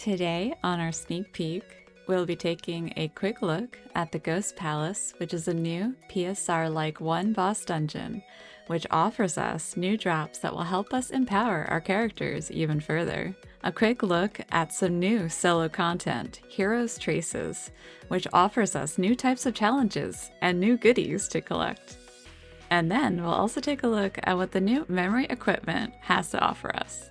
Today on our sneak peek, we'll be taking a quick look at the Ghost Palace, which is a new PSR-like one boss dungeon, which offers us new drops that will help us empower our characters even further. A quick look at some new solo content, Heroes Traces, which offers us new types of challenges and new goodies to collect. And then we'll also take a look at what the new memory equipment has to offer us.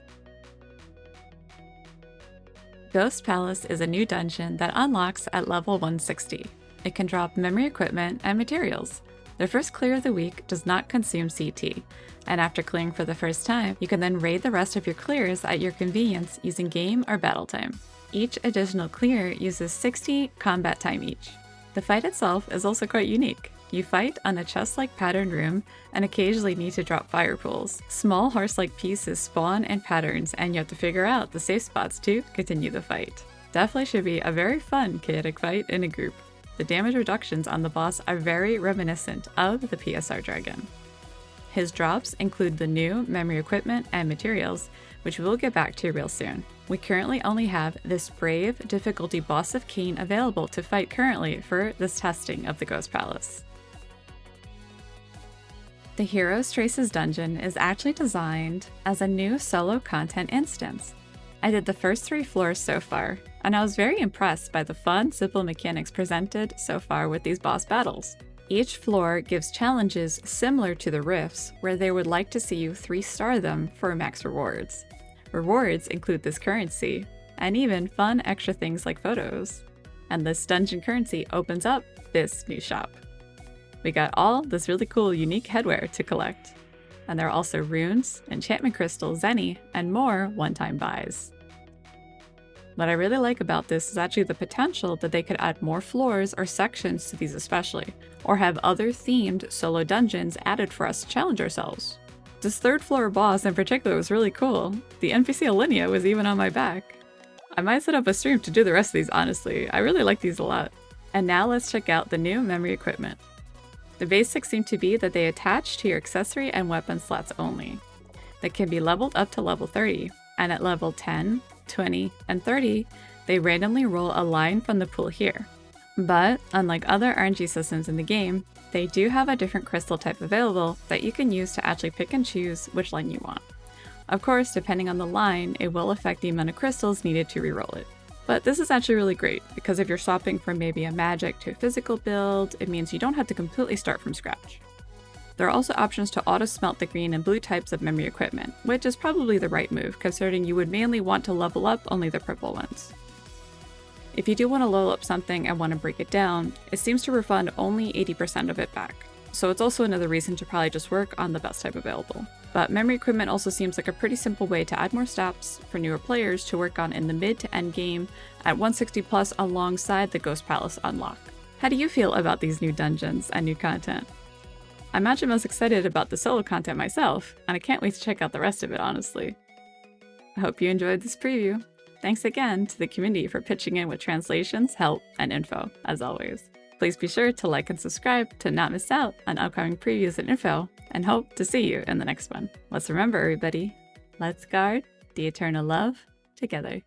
Ghost Palace is a new dungeon that unlocks at level 160. It can drop memory equipment and materials. The first clear of the week does not consume CT, and after clearing for the first time, you can then raid the rest of your clears at your convenience using game or battle time. Each additional clear uses 60 combat time each. The fight itself is also quite unique. You fight on a chest-like patterned room and occasionally need to drop fire pools. Small horse-like pieces spawn in patterns and you have to figure out the safe spots to continue the fight. Definitely should be a very fun chaotic fight in a group. The damage reductions on the boss are very reminiscent of the PSR dragon. His drops include the new memory equipment and materials, which we'll get back to real soon. We currently only have this Brave difficulty Boss of Cain available to fight currently for this testing of the Ghost Palace. The Heroes Traces dungeon is actually designed as a new solo content instance. I did the first 3 floors so far, and I was very impressed by the fun, simple mechanics presented so far with these boss battles. Each floor gives challenges similar to the rifts, where they would like to see you 3-star them for max rewards. Rewards include this currency, and even fun extra things like photos. And this dungeon currency opens up this new shop. We got all this really cool unique headwear to collect. And there are also runes, enchantment crystals, zenny, and more one-time buys. What I really like about this is actually the potential that they could add more floors or sections to these especially, or have other themed solo dungeons added for us to challenge ourselves. This 3rd floor boss in particular was really cool. The NPC Alinea was even on my back. I might set up a stream to do the rest of these honestly, I really like these a lot. And now let's check out the new memory equipment. The basics seem to be that they attach to your accessory and weapon slots only. They can be leveled up to level 30, and at level 10, 20, and 30, they randomly roll a line from the pool here. But, unlike other RNG systems in the game, they do have a different crystal type available that you can use to actually pick and choose which line you want. Of course, depending on the line, it will affect the amount of crystals needed to reroll it. But this is actually really great, because if you're swapping from maybe a magic to a physical build, it means you don't have to completely start from scratch. There are also options to auto-smelt the green and blue types of memory equipment, which is probably the right move, considering you would mainly want to level up only the purple ones. If you do want to level up something and want to break it down, it seems to refund only 80% of it back. So it's also another reason to probably just work on the best type available. But memory equipment also seems like a pretty simple way to add more stats for newer players to work on in the mid to end game at 160 plus alongside the Ghost Palace unlock. How do you feel about these new dungeons and new content? I'm actually most excited about the solo content myself, and I can't wait to check out the rest of it honestly. I hope you enjoyed this preview. Thanks again to the community for pitching in with translations, help, and info, as always. Please be sure to like and subscribe to not miss out on upcoming previews and info, and hope to see you in the next one. Let's remember, everybody, let's guard the eternal love together.